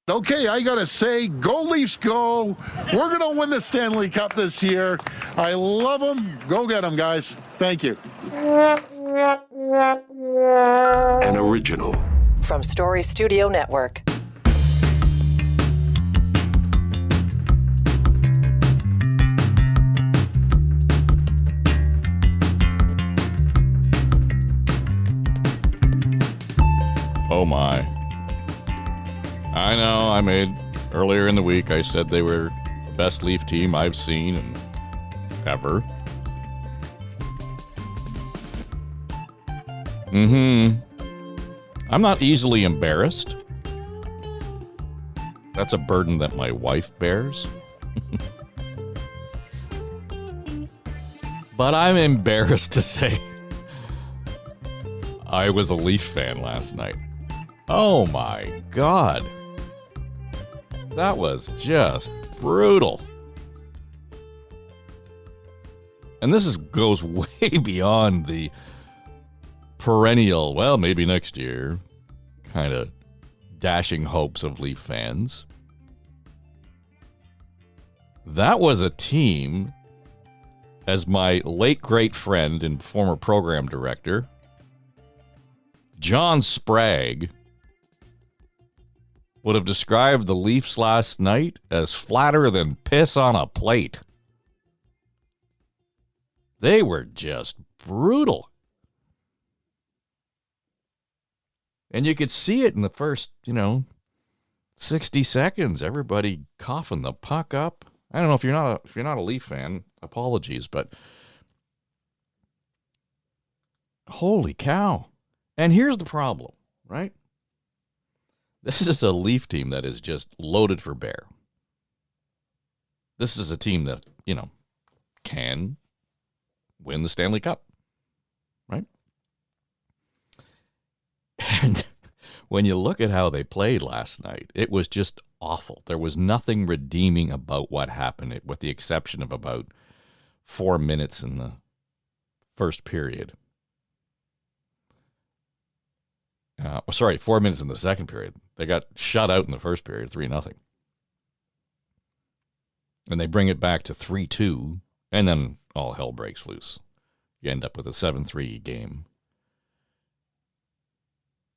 Okay, I got to say, go Leafs, go. We're going to win the Stanley Cup this year. I love them. Go get them, guys. Thank you. An original from Story Studio Network. Oh my. I know, I made earlier in the week, I said they were the best Leaf team I've seen and ever. I'm not easily embarrassed. That's a burden that my wife bears. But I'm embarrassed to say I was a Leaf fan last night. Oh my God. That was just brutal. And this goes way beyond the perennial, well, maybe next year, kind of dashing hopes of Leaf fans. That was a team, as my late great friend and former program director, John Sprague, would have described the Leafs last night as flatter than piss on a plate. They were just brutal. And you could see it in the first, 60 seconds. Everybody coughing the puck up. I don't know if you're not a Leaf fan, apologies, but holy cow. And here's the problem, right? This is a Leaf team that is just loaded for bear. This is a team that, can win the Stanley Cup, right? And when you look at how they played last night, it was just awful. There was nothing redeeming about what happened, with the exception of about 4 minutes in the first period. 4 minutes in the second period. They got shut out in the first period, 3-0. And they bring it back to 3-2, and then all hell breaks loose. You end up with a 7-3 game.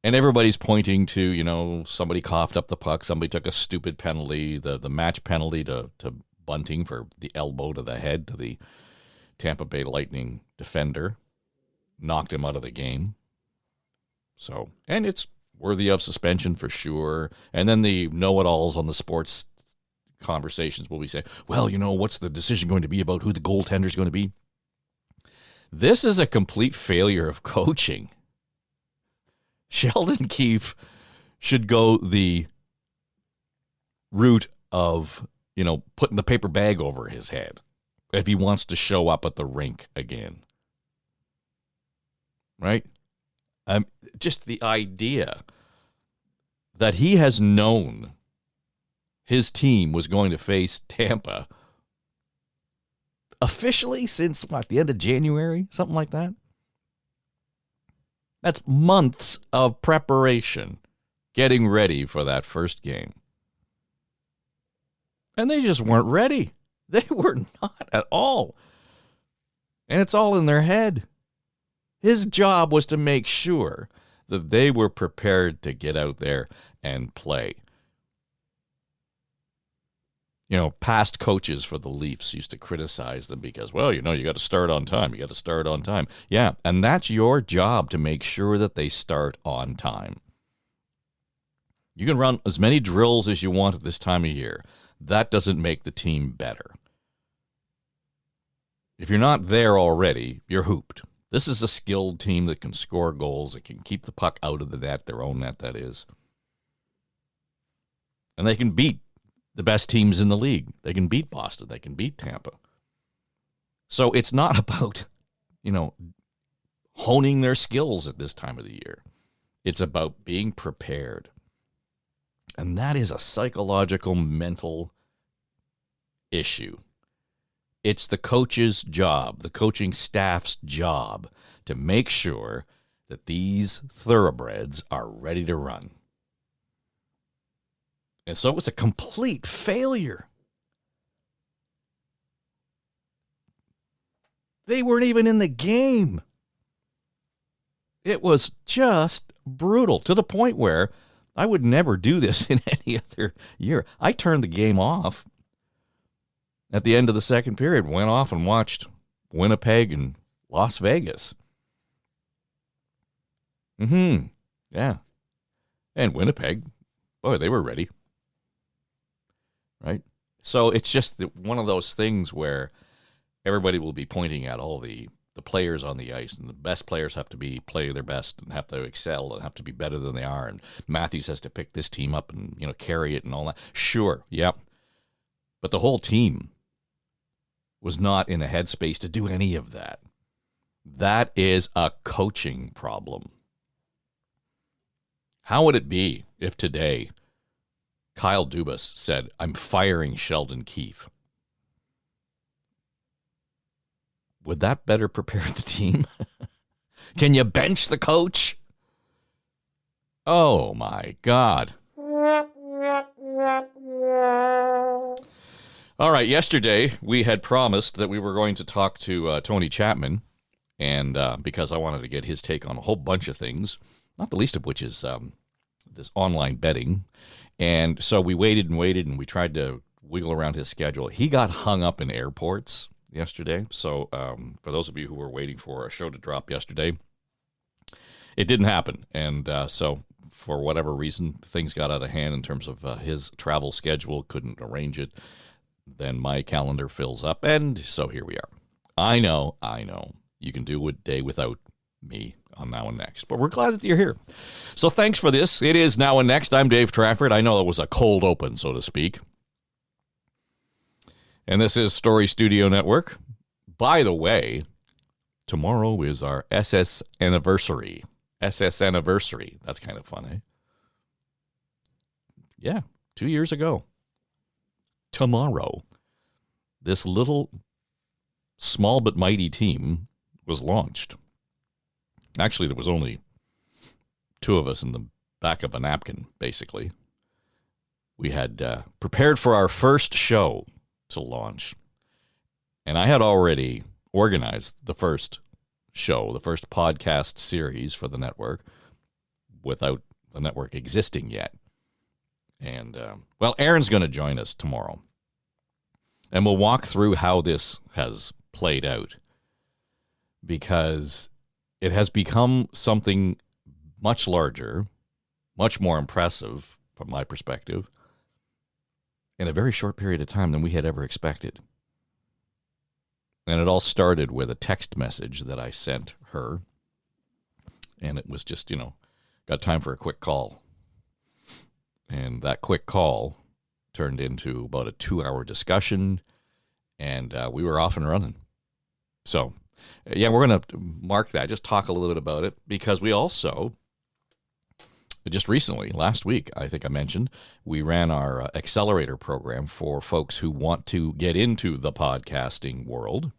And everybody's pointing to, somebody coughed up the puck, somebody took a stupid penalty, the match penalty to Bunting for the elbow to the head to the Tampa Bay Lightning defender. Knocked him out of the game. So, and it's worthy of suspension for sure. And then the know-it-alls on the sports conversations will be saying, well, what's the decision going to be about who the goaltender is going to be? This is a complete failure of coaching. Sheldon Keefe should go the route of, putting the paper bag over his head if he wants to show up at the rink again. Right? Just the idea that he has known his team was going to face Tampa officially since, the end of January? Something like that? That's months of preparation, getting ready for that first game. And they just weren't ready. They were not at all. And it's all in their head. His job was to make sure that they were prepared to get out there and play. Past coaches for the Leafs used to criticize them because, you got to start on time. You got to start on time. Yeah, and that's your job to make sure that they start on time. You can run as many drills as you want at this time of year. That doesn't make the team better. If you're not there already, you're hooped. This is a skilled team that can score goals, that can keep the puck out of the net, their own net, that is. And they can beat the best teams in the league. They can beat Boston. They can beat Tampa. So it's not about, honing their skills at this time of the year. It's about being prepared. And that is a psychological, mental issue. It's the coach's job, the coaching staff's job, to make sure that these thoroughbreds are ready to run. And so it was a complete failure. They weren't even in the game. It was just brutal to the point where I would never do this in any other year. I turned the game off at the end of the second period, went off and watched Winnipeg and Las Vegas. Yeah. And Winnipeg, boy, they were ready. Right? So it's just one of those things where everybody will be pointing at all the players on the ice, and the best players have to play their best and have to excel and have to be better than they are. And Matthews has to pick this team up and, carry it and all that. Sure. Yep. But the whole team was not in a headspace to do any of that. That is a coaching problem. How would it be if today Kyle Dubas said, I'm firing Sheldon Keefe? Would that better prepare the team? Can you bench the coach? Oh, my God. All right, yesterday we had promised that we were going to talk to Tony Chapman, and because I wanted to get his take on a whole bunch of things, not the least of which is this online betting. And so we waited and we tried to wiggle around his schedule. He got hung up in airports yesterday. So for those of you who were waiting for a show to drop yesterday, it didn't happen. And so for whatever reason, things got out of hand in terms of his travel schedule, couldn't arrange it. Then my calendar fills up, and so here we are. I know. You can do a day without me on Now and Next, but we're glad that you're here. So thanks for this. It is Now and Next. I'm Dave Trafford. I know it was a cold open, so to speak. And this is Story Studio Network. By the way, tomorrow is our SS anniversary. SS anniversary. That's kind of fun, eh? Yeah, 2 years ago. Tomorrow, this little, small but mighty team was launched. Actually, there was only two of us in the back of a napkin, basically. We had prepared for our first show to launch, and I had already organized the first show, the first podcast series for the network, without the network existing yet. And, Aaron's going to join us tomorrow. And we'll walk through how this has played out. Because it has become something much larger, much more impressive, from my perspective, in a very short period of time than we had ever expected. And it all started with a text message that I sent her. And it was just, got time for a quick call. And that quick call turned into about a 2-hour discussion, and we were off and running. So, yeah, we're going to mark that, just talk a little bit about it, because we also, just recently, last week, I think I mentioned, we ran our accelerator program for folks who want to get into the podcasting world.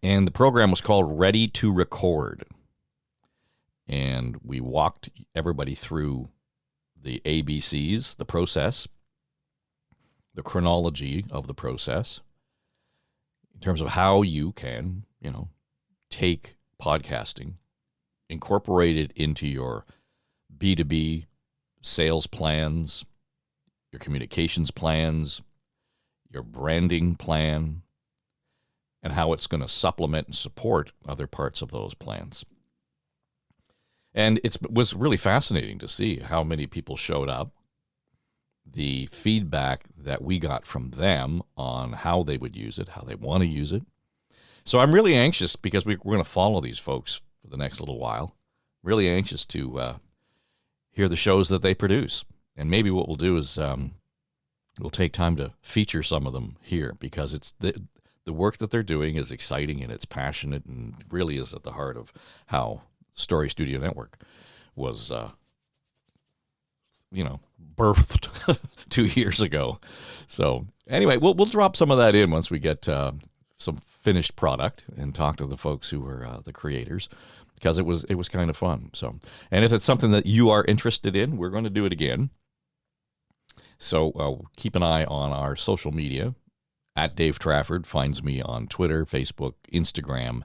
And the program was called Ready to Record. And we walked everybody through the ABCs, the process, the chronology of the process, in terms of how you can, take podcasting, incorporate it into your B2B sales plans, your communications plans, your branding plan, and how it's going to supplement and support other parts of those plans. And it was really fascinating to see how many people showed up, the feedback that we got from them on how they would use it, how they want to use it. So I'm really anxious, because we're going to follow these folks for the next little while, really anxious to hear the shows that they produce. And maybe what we'll do is we'll take time to feature some of them here, because it's the work that they're doing is exciting and it's passionate and really is at the heart of how Story Studio Network was, birthed 2 years ago. So anyway, we'll drop some of that in once we get some finished product and talk to the folks who were the creators, because it was kind of fun. So, and if it's something that you are interested in, we're going to do it again. So keep an eye on our social media. At Dave Trafford finds me on Twitter, Facebook, Instagram,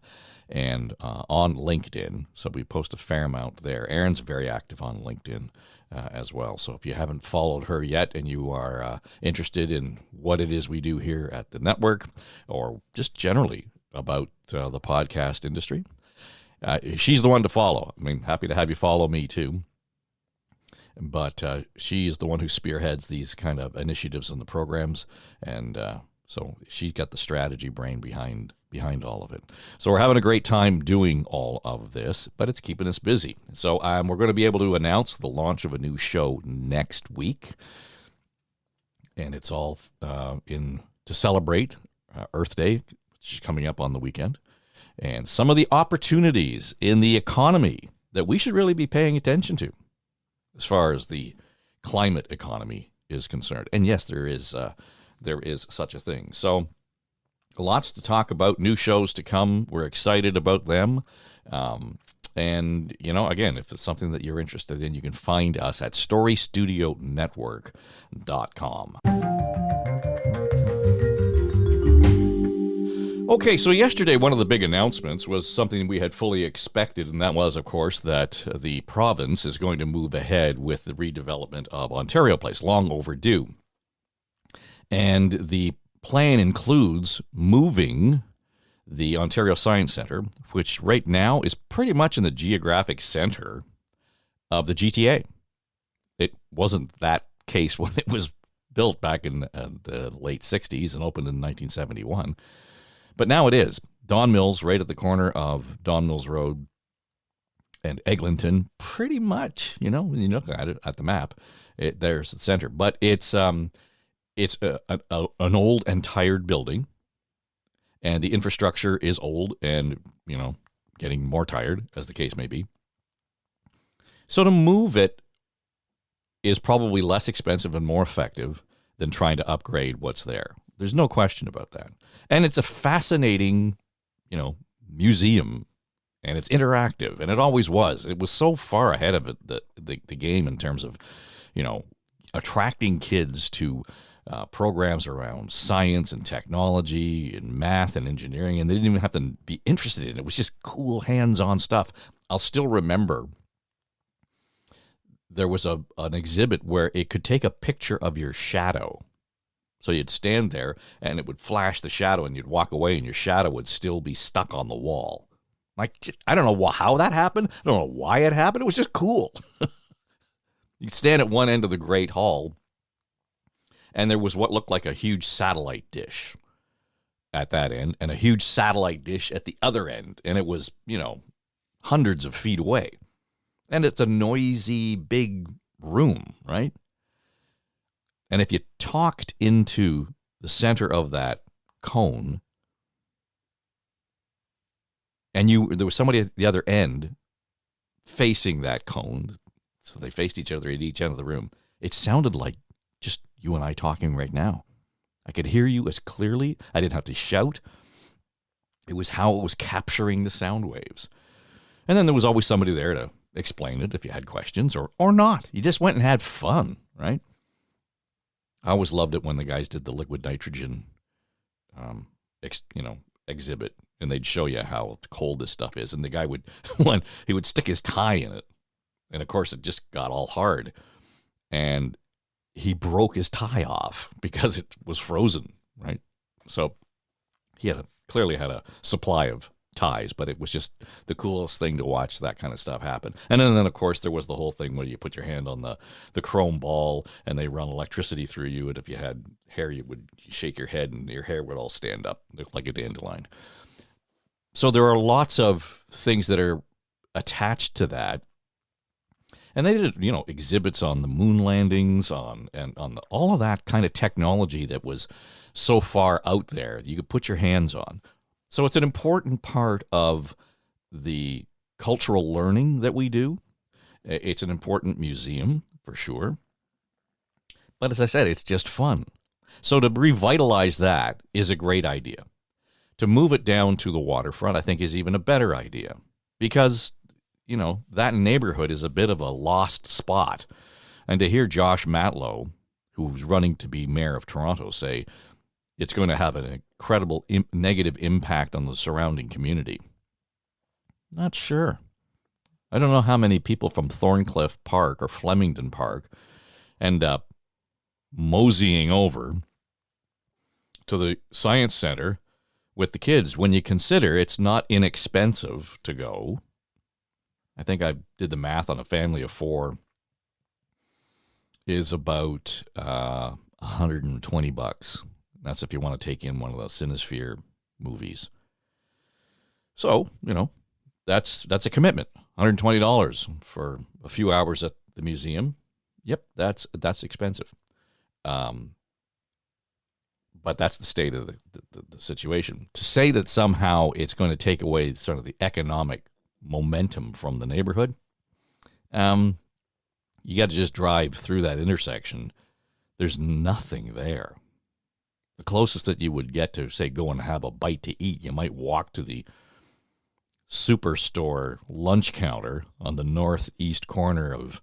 and on LinkedIn. So we post a fair amount there. Erin's very active on LinkedIn as well. So if you haven't followed her yet and you are interested in what it is we do here at the network, or just generally about the podcast industry, she's the one to follow. I mean, happy to have you follow me too. But she is the one who spearheads these kind of initiatives and the programs, and so she's got the strategy brain behind all of it. So we're having a great time doing all of this, but it's keeping us busy. So we're going to be able to announce the launch of a new show next week, and it's all to celebrate Earth Day, which is coming up on the weekend, and some of the opportunities in the economy that we should really be paying attention to as far as the climate economy is concerned. And yes, there is such a thing. So lots to talk about, new shows to come. We're excited about them. And, again, if it's something that you're interested in, you can find us at storystudionetwork.com. Okay, so yesterday one of the big announcements was something we had fully expected, and that was, of course, that the province is going to move ahead with the redevelopment of Ontario Place, long overdue. And the plan includes moving the Ontario Science Centre, which right now is pretty much in the geographic center of the GTA. It wasn't that case when it was built back in the late 60s and opened in 1971. But now it is. Don Mills, right at the corner of Don Mills Road and Eglinton, pretty much, when you look at it, at the map, there's the center. But it's an old and tired building, and the infrastructure is old and, getting more tired, as the case may be. So to move it is probably less expensive and more effective than trying to upgrade what's there. There's no question about that. And it's a fascinating, museum, and it's interactive, and it always was. It was so far ahead of it, the game in terms of, attracting kids to programs around science and technology and math and engineering, and they didn't even have to be interested in it. It was just cool hands-on stuff. I'll still remember there was an exhibit where it could take a picture of your shadow. So you'd stand there, and it would flash the shadow, and you'd walk away, and your shadow would still be stuck on the wall. Like, I don't know how that happened. I don't know why it happened. It was just cool. You'd stand at one end of the Great Hall, and there was what looked like a huge satellite dish at that end, and a huge satellite dish at the other end, and it was, hundreds of feet away. And it's a noisy, big room, right? And if you talked into the center of that cone, and there was somebody at the other end facing that cone, so they faced each other at each end of the room, it sounded like just you and I talking right now. I could hear you as clearly. I didn't have to shout. It was how it was capturing the sound waves. And then there was always somebody there to explain it if you had questions or not. You just went and had fun, right? I always loved it when the guys did the liquid nitrogen, exhibit, and they'd show you how cold this stuff is. And the guy would stick his tie in it, and of course it just got all hard, and he broke his tie off because it was frozen, right? So he clearly had a supply of ties, but it was just the coolest thing to watch that kind of stuff happen. And then of course, there was the whole thing where you put your hand on the chrome ball and they run electricity through you, and if you had hair, you would shake your head and your hair would all stand up, look like a dandelion. So there are lots of things that are attached to that. And they did, exhibits on the moon landings, on all of that kind of technology that was so far out there you could put your hands on. So it's an important part of the cultural learning that we do. It's an important museum, for sure. But as I said, it's just fun. So to revitalize that is a great idea. To move it down to the waterfront, I think, is even a better idea. Because, that neighborhood is a bit of a lost spot. And to hear Josh Matlow who's running to be mayor of Toronto, say it's going to have an incredible negative impact on the surrounding community. Not sure. I don't know how many people from Thorncliffe Park or Flemington Park end up moseying over to the Science Center with the kids when you consider it's not inexpensive to go. I think I did the math on a family of 4 is about $120. That's if you want to take in one of the Cinesphere movies. So, that's a commitment. $120 for a few hours at the museum. Yep, that's expensive. But that's the state of the situation. To say that somehow it's going to take away sort of the economic momentum from the neighborhood, you got to just drive through that intersection. There's nothing there. The closest that you would get to, say, go and have a bite to eat, you might walk to the Superstore lunch counter on the northeast corner of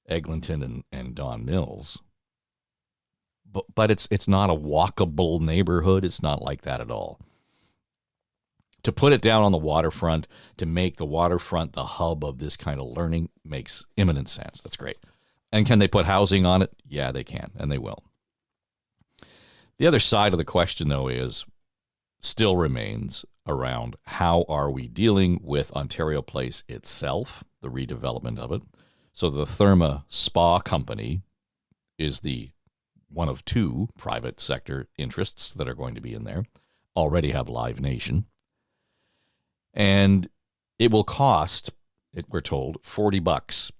Eglinton and Don Mills. But it's not a walkable neighborhood. It's not like that at all. To put it down on the waterfront, to make the waterfront the hub of this kind of learning makes imminent sense. That's great. And can they put housing on it? Yeah, they can, and they will. The other side of the question, though, still remains around how are we dealing with Ontario Place itself, the redevelopment of it. So the Therme Spa Company is the one of 2 private sector interests that are going to be in there. Already have Live Nation. And it will cost, we're told, $40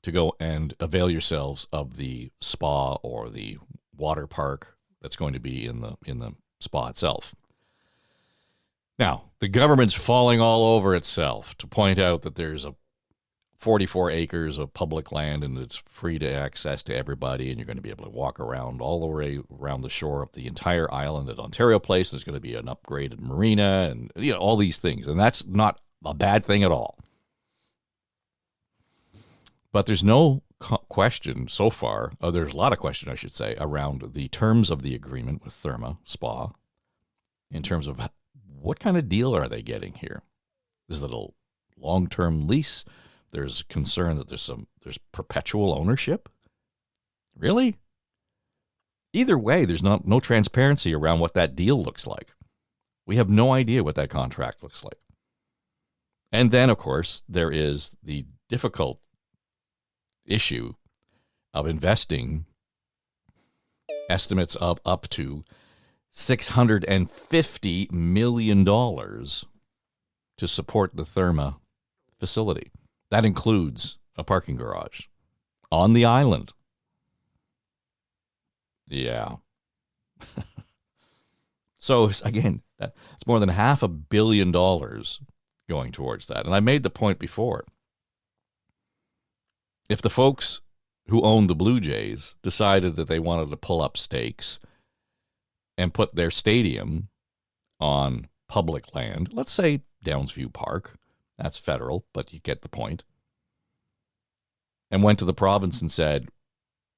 to go and avail yourselves of the spa or the water park that's going to be in the spa itself. Now, the government's falling all over itself to point out that there's 44 acres of public land and it's free to access to everybody, and you're going to be able to walk around all the way around the shore of the entire island at Ontario Place. There's going to be an upgraded marina and all these things, and that's not a bad thing at all. But there's no question so far, there's a lot of question, I should say, around the terms of the agreement with Therme Spa in terms of what kind of deal are they getting here? Is it a long-term lease? There's concern that there's perpetual ownership. Really? Either way, there's no transparency around what that deal looks like. We have no idea what that contract looks like. And then, of course, there is the difficult issue of investing estimates of up to $650 million to support the Therme facility. That includes a parking garage on the island. Yeah. So, again, it's more than $500 million going towards that. And I made the point before. If the folks who own the Blue Jays decided that they wanted to pull up stakes and put their stadium on public land, let's say Downsview Park, that's federal, but you get the point, and went to the province and said,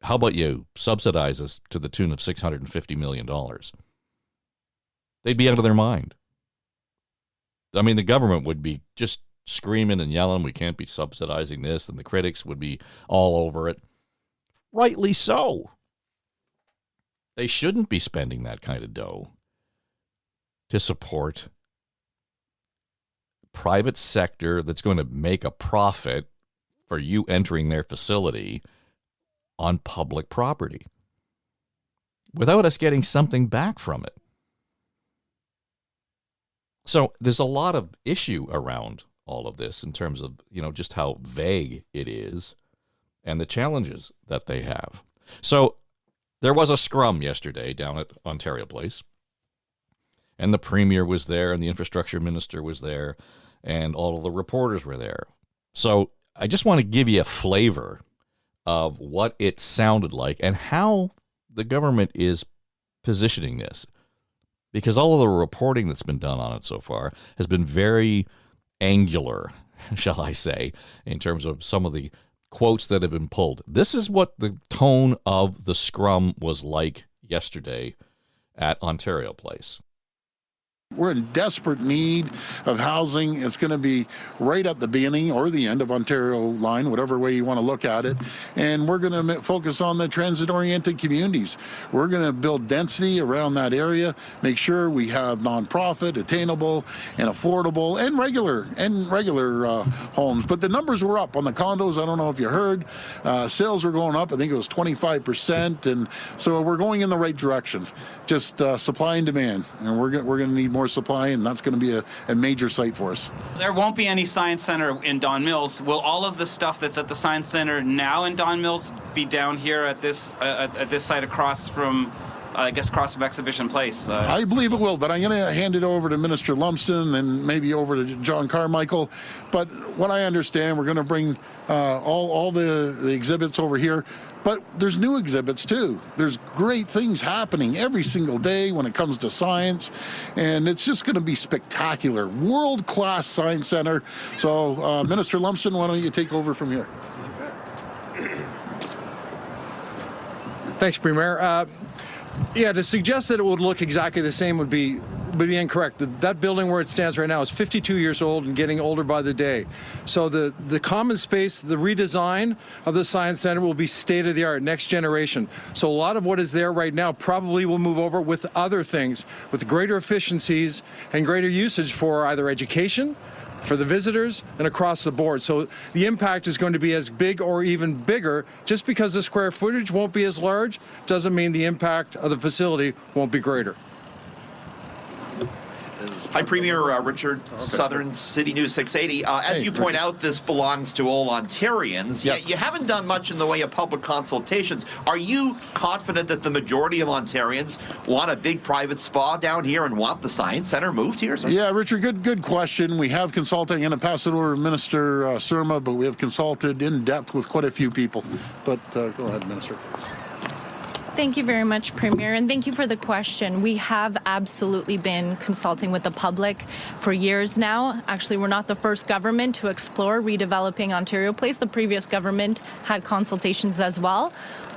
how about you subsidize us to the tune of $650 million? They'd be out of their mind. I mean, the government would be just screaming and yelling, we can't be subsidizing this, and the critics would be all over it. Rightly so. They shouldn't be spending that kind of dough to support private sector that's going to make a profit for you entering their facility on public property without us getting something back from it. So there's a lot of issue around all of this in terms of, just how vague it is and the challenges that they have. So there was a scrum yesterday down at Ontario Place, and the Premier was there, and the Infrastructure Minister was there, and all of the reporters were there. So I just want to give you a flavor of what it sounded like and how the government is positioning this, because all of the reporting that's been done on it so far has been very angular, shall I say, in terms of some of the quotes that have been pulled. This is what the tone of the scrum was like yesterday at Ontario Place. We're in desperate need of housing. It's going to be right at the beginning or the end of Ontario line, whatever way you want to look at it. And we're going to focus on the transit-oriented communities. We're going to build density around that area, make sure we have nonprofit, attainable, and affordable, and regular homes. But the numbers were up on the condos. I don't know if you heard. Sales were going up. I think it was 25%. And so we're going in the right direction. Just supply and demand. And we're going to need more supply, and that's going to be a major site for us. There won't be any Science Center in Don Mills. Will all of the stuff that's at the Science Center now in Don Mills be down here at this site across from, across from Exhibition Place? I believe it will, but I'm going to hand it over to Minister Lumsden and maybe over to John Carmichael. But what I understand, we're going to bring all the exhibits over here. But there's new exhibits, too. There's great things happening every single day when it comes to science, and it's just going to be spectacular. World-class science center. So, Minister Lumsden, why don't you take over from here? Thanks, Premier. To suggest that it would look exactly the same would be incorrect. That building where it stands right now is 52 years old and getting older by the day. So the common space, the redesign of the Science Center will be state-of-the-art, next generation. So a lot of what is there right now probably will move over with other things, with greater efficiencies and greater usage for either education, for the visitors, and across the board. So the impact is going to be as big or even bigger. Just because the square footage won't be as large doesn't mean the impact of the facility won't be greater. Hi, Premier Richard, Southern City News 680. As you point out, this belongs to all Ontarians. Yes. You haven't done much in the way of public consultations. Are you confident that the majority of Ontarians want a big private spa down here and want the Science Center moved here? Sir? Yeah, Richard, good question. We have consulted. I'm going to pass it over to Minister Therme, but we have consulted in depth with quite a few people. But go ahead, Minister. Thank you very much, Premier, and thank you for the question. We have absolutely been consulting with the public for years now. Actually, we're not the first government to explore redeveloping Ontario Place. The previous government had consultations as well.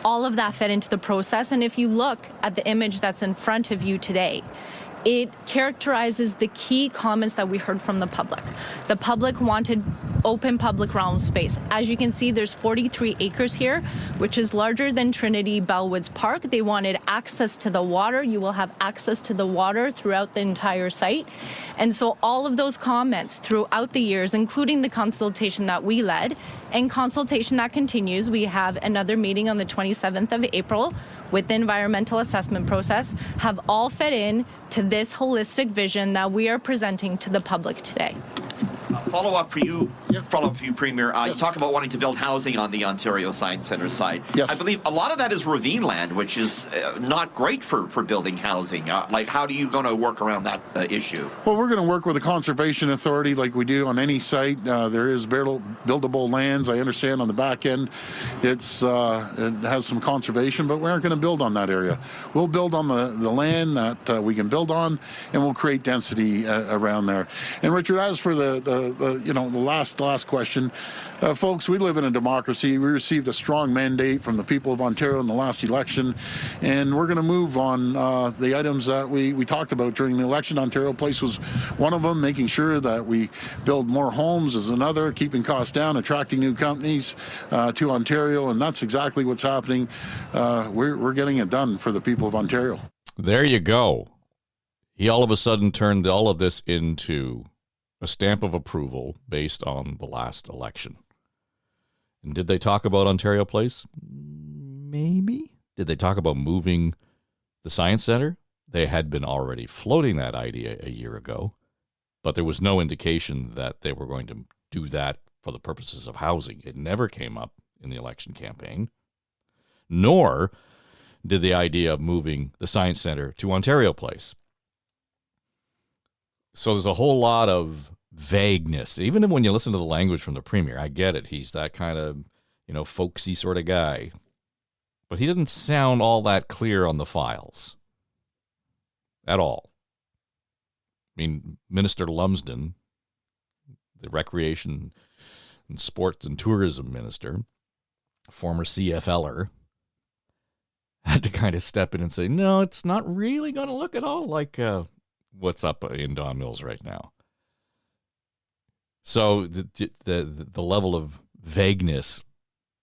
All of that fed into the process, and if you look at the image that's in front of you today, it characterizes the key comments that we heard from the public. The public wanted open public realm space. As you can see, there's 43 acres here, which is larger than Trinity Bellwoods Park. They wanted access to the water. You will have access to the water throughout the entire site. And so all of those comments throughout the years, including the consultation that we led, and consultation that continues, we have another meeting on the 27th of April with the environmental assessment process, have all fed in to this holistic vision that we are presenting to the public today. Follow up for you, Premier. You talk about wanting to build housing on the Ontario Science Centre side. Yes. I believe a lot of that is ravine land, which is not great for building housing. How are you going to work around that issue? Well, we're going to work with the Conservation Authority like we do on any site. There is buildable lands. I understand on the back end it has some conservation, but we aren't going to build on that area. We'll build on the land that we can build on, and we'll create density around there. And Richard, as for the last question, folks, we live in a democracy. We received a strong mandate from the people of Ontario in the last election, and we're going to move on the items that we talked about during the election. Ontario Place was one of them. Making sure that we build more homes is another. Keeping costs down, attracting new companies to Ontario, and that's exactly what's happening. We're getting it done for the people of Ontario. There you go. He all of a sudden turned all of this into a stamp of approval based on the last election. And did they talk about Ontario Place? Maybe. Did they talk about moving the Science Center? They had been already floating that idea a year ago, but there was no indication that they were going to do that for the purposes of housing. It never came up in the election campaign, nor did the idea of moving the Science Center to Ontario Place. So there's a whole lot of vagueness. Even when you listen to the language from the Premier, I get it. He's that kind of, folksy sort of guy. But he doesn't sound all that clear on the files at all. I mean, Minister Lumsden, the Recreation and Sports and Tourism Minister, former CFLer, had to kind of step in and say, no, it's not really going to look at all like what's up in Don Mills right now. So the level of vagueness,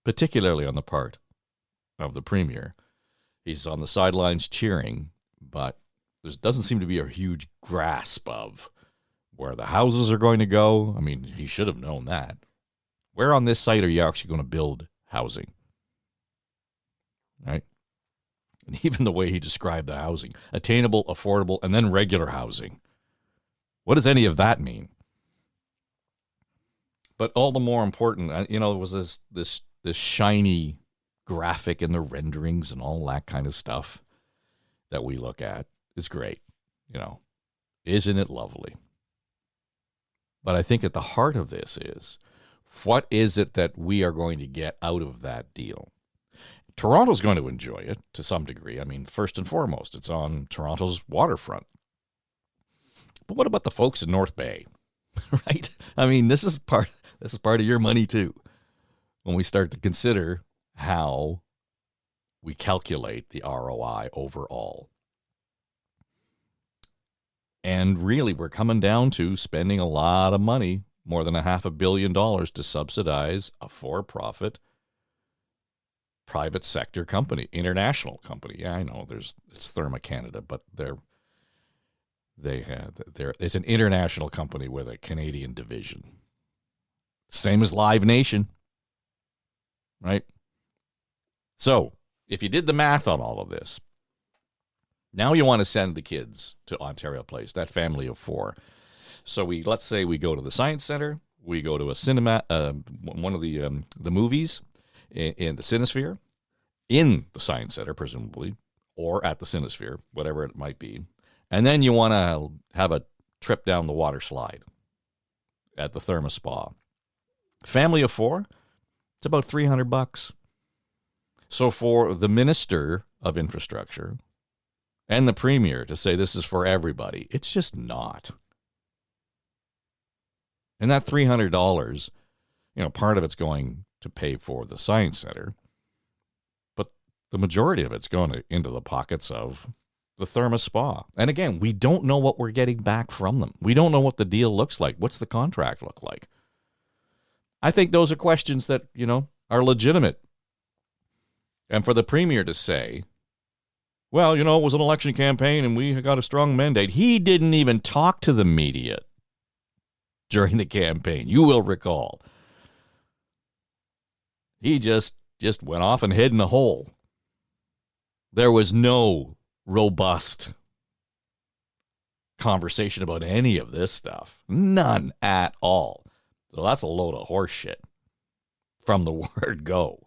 particularly on the part of the Premier, he's on the sidelines cheering, but there doesn't seem to be a huge grasp of where the houses are going to go. I mean, he should have known that. Where on this site are you actually going to build housing? Right? And even the way he described the housing, attainable, affordable, and then regular housing. What does any of that mean? But all the more important, you know, it was this shiny graphic in the renderings and all that kind of stuff that we look at. It's great, you know. Isn't it lovely? But I think at the heart of this is, what is it that we are going to get out of that deal? Toronto's going to enjoy it to some degree. I mean, first and foremost, it's on Toronto's waterfront. But what about the folks in North Bay, right? I mean, this is part of your money too. When we start to consider how we calculate the ROI overall. And really, we're coming down to spending a lot of money, more than $500 million, to subsidize a for-profit private sector company, international company. Yeah, I know it's Therme Canada, but it's an international company with a Canadian division. Same as Live Nation, right? So, if you did the math on all of this, now you want to send the kids to Ontario Place, that family of 4. So let's say we go to the Science Center, we go to a cinema, one of the movies in the Cinesphere, in the Science Center, presumably, or at the Cinesphere, whatever it might be. And then you want to have a trip down the water slide at the Therme Spa. Family of 4, it's about $300. So for the Minister of Infrastructure and the Premier to say this is for everybody, it's just not. And that $300, you know, part of it's going to pay for the Science Center, but the majority of it's going into the pockets of the Therme Spa. And again, we don't know what we're getting back from them. We don't know what the deal looks like. What's the contract look like? I think those are questions that, you know, are legitimate. And for the Premier to say, well, you know, it was an election campaign and we got a strong mandate. He didn't even talk to the media during the campaign. You will recall. He just went off and hid in a hole. There was no robust conversation about any of this stuff. None at all. So that's a load of horse shit from the word go.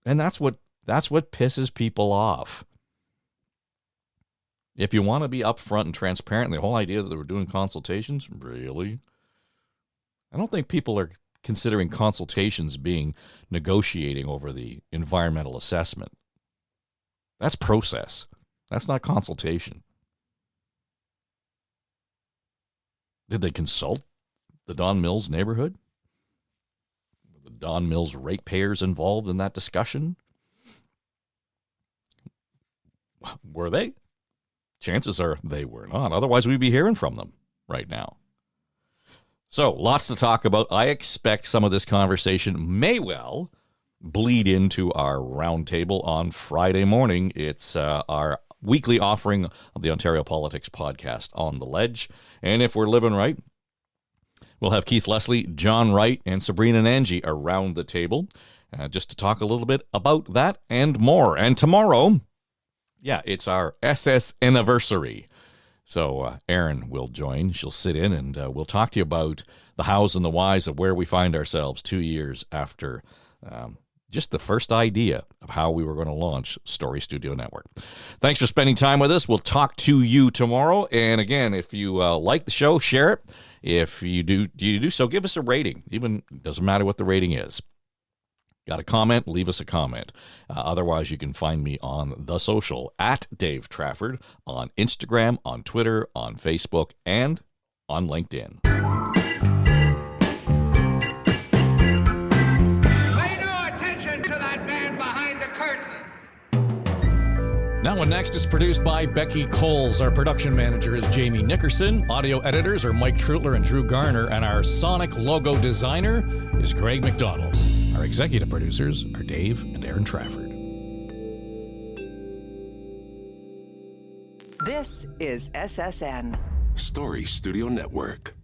And that's what pisses people off. If you want to be upfront and transparent, the whole idea that they were doing consultations, really? I don't think people are considering consultations being negotiating over the environmental assessment. That's process. That's not consultation. Did they consult the Don Mills neighborhood? Were the Don Mills ratepayers involved in that discussion? Were they? Chances are they were not. Otherwise, we'd be hearing from them right now. So, lots to talk about. I expect some of this conversation may well bleed into our roundtable on Friday morning. It's our weekly offering of the Ontario Politics Podcast, On the Ledge. And if we're living right, we'll have Keith Leslie, John Wright, and Sabrina Nanji around the table just to talk a little bit about that and more. And tomorrow, yeah, it's our SS anniversary. So Erin will join. She'll sit in and we'll talk to you about the hows and the whys of where we find ourselves 2 years after just the first idea of how we were going to launch Story Studio Network. Thanks for spending time with us. We'll talk to you tomorrow. And again, if you like the show, share it. If you do so, give us a rating. Even doesn't matter what the rating is. Got a comment? Leave us a comment. Otherwise, you can find me on the social at Dave Trafford, on Instagram, on Twitter, on Facebook, and on LinkedIn. Pay no attention Now and Next is produced by Becky Coles. Our production manager is Jamie Nickerson. Audio editors are Mike Trutler and Drew Garner. And our sonic logo designer is Greg McDonald. Our executive producers are Dave and Aaron Trafford. This is SSN. Story Studio Network.